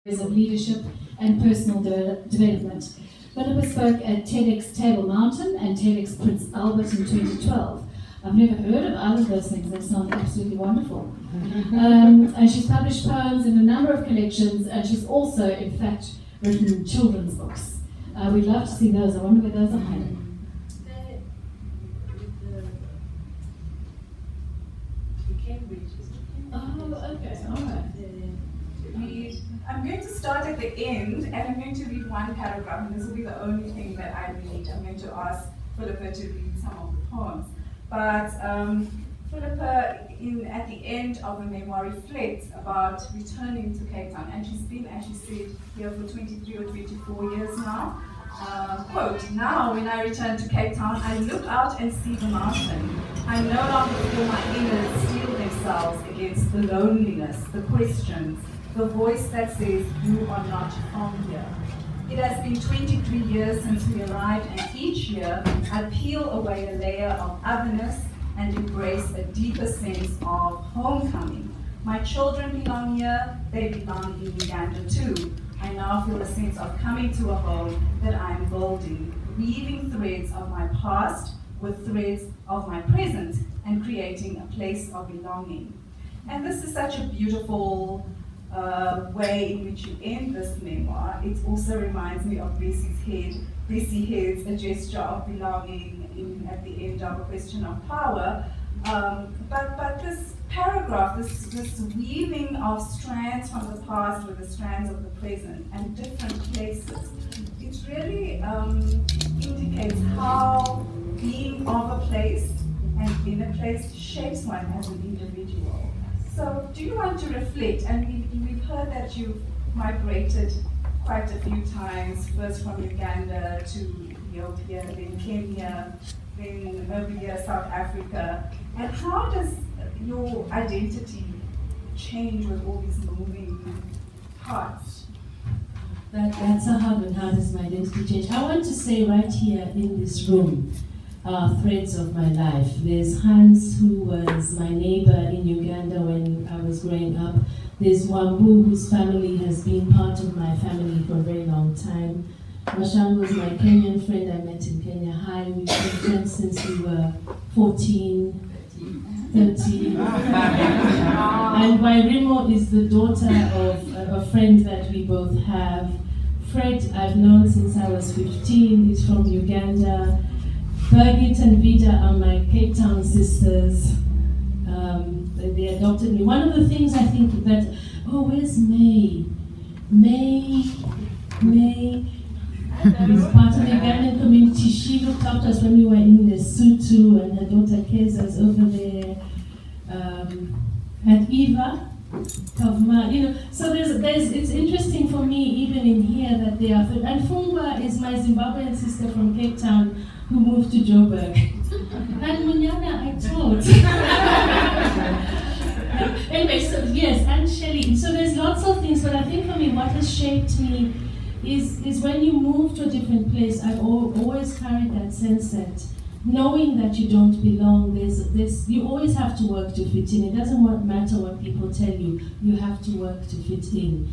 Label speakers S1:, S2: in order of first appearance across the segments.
S1: of leadership and personal development. Philippa spoke at TEDx Table Mountain and TEDx Prince Albert in 2012. I've never heard of either of those things. They sound absolutely wonderful. And she's published poems in a number of collections, and she's also, in fact, written children's books. We'd love to see those. I wonder where those are hiding. Oh, okay, all right.
S2: I'm going to start at the end, and I'm going to read one paragraph, and this will be the only thing that I read. I'm going to ask Philippa to read some of the poems. But Philippa, at the end of the memoir, reflects about returning to Cape Town, and she's been, as she said, here for 23 or 24 years now. Quote, "Now when I return to Cape Town, I look out and see the mountain. I no longer feel my innards steel themselves against the loneliness, the questions, the voice that says, you are not from here. It has been 23 years since we arrived, and each year I peel away a layer of otherness and embrace a deeper sense of homecoming. My children belong here, they belong in Uganda too. I now feel a sense of coming to a home that I am building, weaving threads of my past with threads of my present, and creating a place of belonging." And this is such a beautiful way in which you end this memoir. It also reminds me of Bessie Head's A Gesture of Belonging at the end of A Question of Power. But this paragraph, this weaving of strands from the past with the strands of the present and different places, it really indicates how being of a place and in a place shapes one as an individual. So do you want to reflect? And we've heard that you've migrated quite a few times, first from Uganda to Ethiopia, then Kenya, then over here South Africa. And how does your identity change with all these moving parts?
S3: That's a hard one. How does my identity change? I want to say right here in this room, threads of my life. There's Hans, who was my neighbor in Uganda when I was growing up. There's Wambu, whose family has been part of my family for a very long time. Mashan was my Kenyan friend I met in Kenya High. We've been friends since we were 14, 13. And Wairimo is the daughter of a friend that we both have. Fred, I've known since I was 15. He's from Uganda. Birgit and Vida are my Cape Town sisters. They adopted me. One of the things I think that, where's May? May is part of the Ugandan community. She looked up to us when we were in Lesotho, and her daughter Keza's over there. And Eva, Kagwa, so it's interesting for me even in here that they are, and Fungwa is my Zimbabwean sister from Cape Town who moved to Joburg. And Munyana I taught. Anyway, so yes, and Shelley. So there's lots of things, but I think for me what has shaped me is when you move to a different place, I've always carried that sense that knowing that you don't belong, you always have to work to fit in. It doesn't matter what people tell you, you have to work to fit in.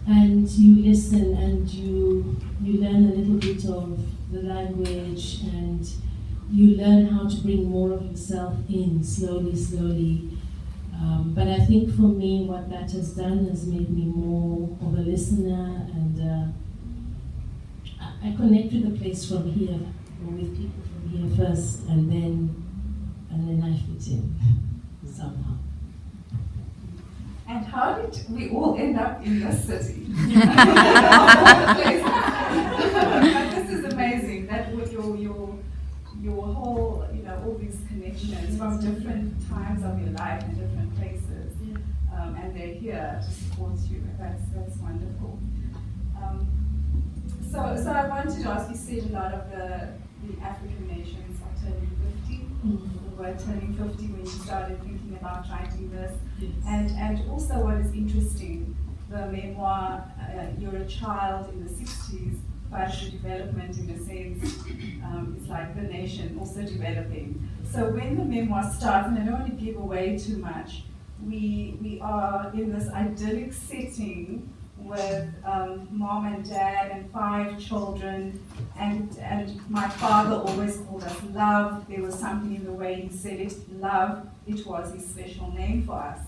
S3: And you listen and you learn a little bit of the language, and you learn how to bring more of yourself in slowly. But I think for me, what that has done has made me more of a listener, and I connect with the place from here, or with people from here first, and then I fit in somehow.
S2: And how did we all end up in this city? This is amazing. That with your whole, all these connections from different times of your life and different places, and they're here to support you. That's wonderful. So I wanted to ask. You said a lot of the African nations are turning 50. We were turning 50 when you started thinking about writing this.
S3: Yes.
S2: And also what is interesting, the memoir, you're a child in the 60s, but the development in a sense, it's like the nation also developing. So when the memoir starts, and I don't want to give away too much, we are in this idyllic setting with mom and dad and 5 children, and my father always called us love. There was something in the way he said it, love. It was his special name for us.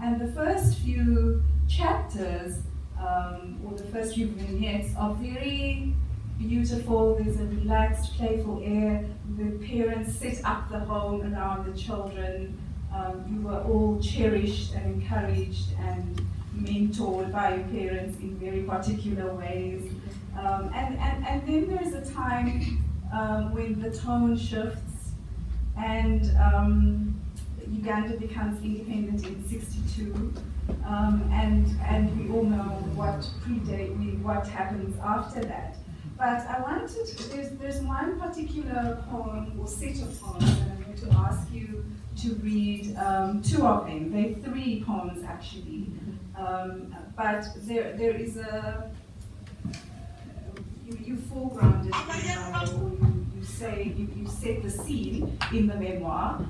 S2: And the first few chapters, or the first few vignettes, are very beautiful. There's a relaxed, playful air. The parents set up the home around the children. You were all cherished and encouraged and mentored by your parents in very particular ways. And then there's a time when the tone shifts and Uganda becomes independent in '62, and we all know what happens after that. But I wanted, there's one particular poem or set of poems that I'm going to ask you to read 2 of them. They're 3 poems actually, but there is a, you foreground it in the novel, you set the scene in the memoir,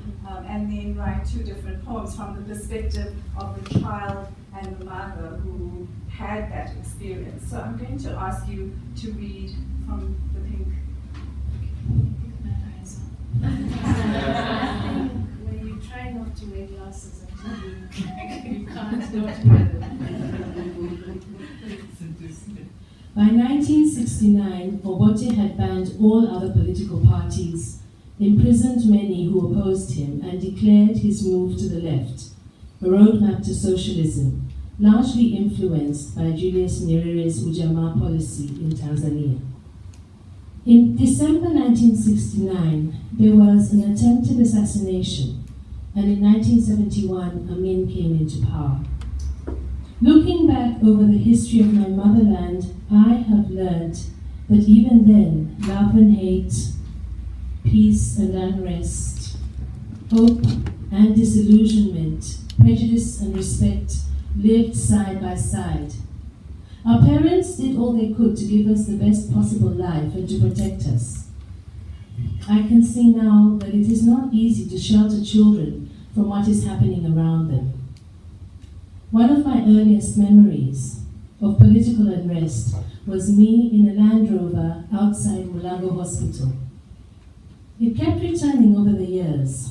S2: and then write 2 different poems from the perspective of the child and the mother who had that experience. So I'm going to ask you to read from the pink.
S1: When you try not to wear glasses until you can't go together.
S3: By 1969, Obote had banned all other political parties, imprisoned many who opposed him, and declared his move to the left, a roadmap to socialism, largely influenced by Julius Nyerere's Ujamaa policy in Tanzania. In December 1969, there was an attempted assassination, and in 1971, Amin came into power. Looking back over the history of my motherland, I have learned that even then, love and hate, peace and unrest, hope and disillusionment, prejudice and respect lived side by side. Our parents did all they could to give us the best possible life and to protect us. I can see now that it is not easy to shelter children from what is happening around them. One of my earliest memories of political unrest was me in a Land Rover outside Mulago Hospital. It kept returning over the years.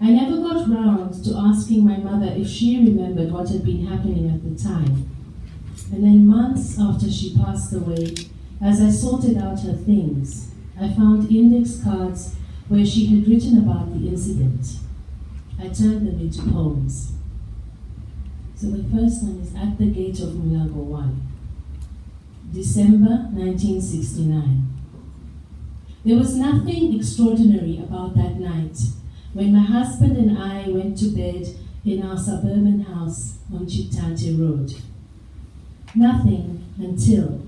S3: I never got round to asking my mother if she remembered what had been happening at the time. And then months after she passed away, as I sorted out her things, I found index cards where she had written about the incident. I turned them into poems. So the first one is At the Gate of Mulago 1, December 1969. There was nothing extraordinary about that night when my husband and I went to bed in our suburban house on Chitante Road. Nothing until,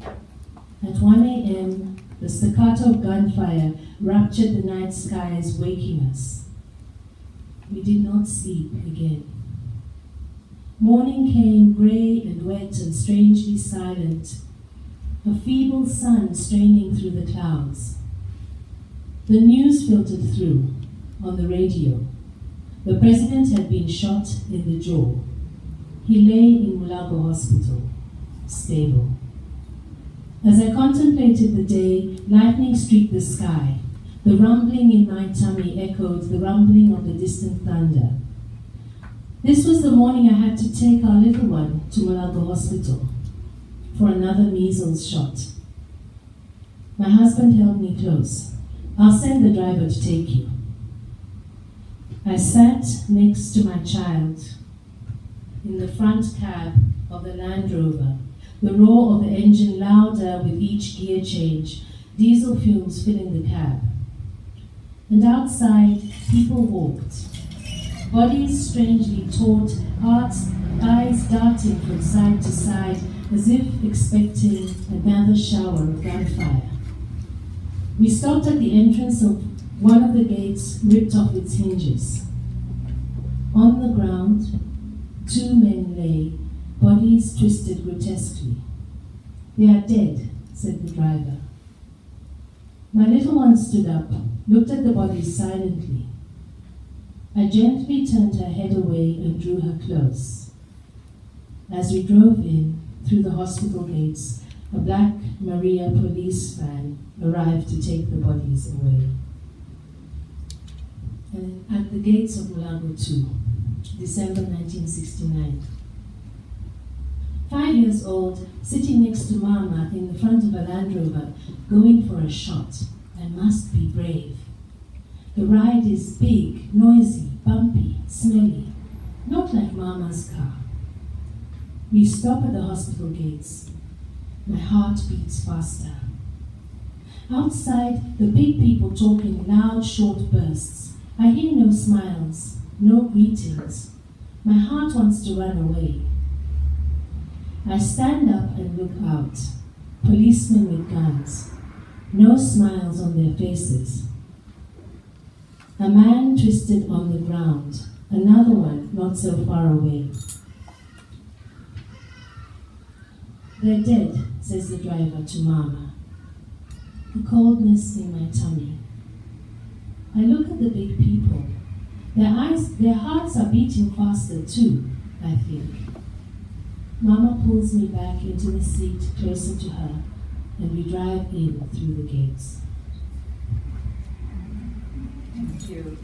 S3: at 1 a.m., the staccato of gunfire ruptured the night skies, waking us. We did not sleep again. Morning came grey and wet and strangely silent, a feeble sun straining through the clouds. The news filtered through on the radio. The president had been shot in the jaw. He lay in Mulago Hospital, stable. As I contemplated the day, lightning streaked the sky. The rumbling in my tummy echoed the rumbling of the distant thunder. This was the morning I had to take our little one to Mulago Hospital for another measles shot. My husband held me close. I'll send the driver to take you. I sat next to my child in the front cab of the Land Rover, the roar of the engine louder with each gear change, diesel fumes filling the cab. And outside, people walked, bodies strangely taut, eyes darting from side to side, as if expecting another shower of gunfire. We stopped at the entrance of one of the gates, ripped off its hinges. On the ground, 2 men lay, bodies twisted grotesquely. They are dead, said the driver. My little one stood up, looked at the bodies silently. I gently turned her head away and drew her close. As we drove in, through the hospital gates, a black Maria police van arrived to take the bodies away. And at the gates of Mulago 2, December 1969. 5 years old, sitting next to Mama in the front of a Land Rover, going for a shot. I must be brave. The ride is big, noisy, bumpy, smelly, not like Mama's car. We stop at the hospital gates. My heart beats faster. Outside, the big people talk in loud, short bursts. I hear no smiles, no greetings. My heart wants to run away. I stand up and look out. Policemen with guns. No smiles on their faces. A man twisted on the ground. Another one not so far away. They're dead, says the driver to Mama. The coldness in my tummy. I look at the big people. Their hearts are beating faster too, I think. Mama pulls me back into the seat closer to her, and we drive in through the gates.
S2: Thank you.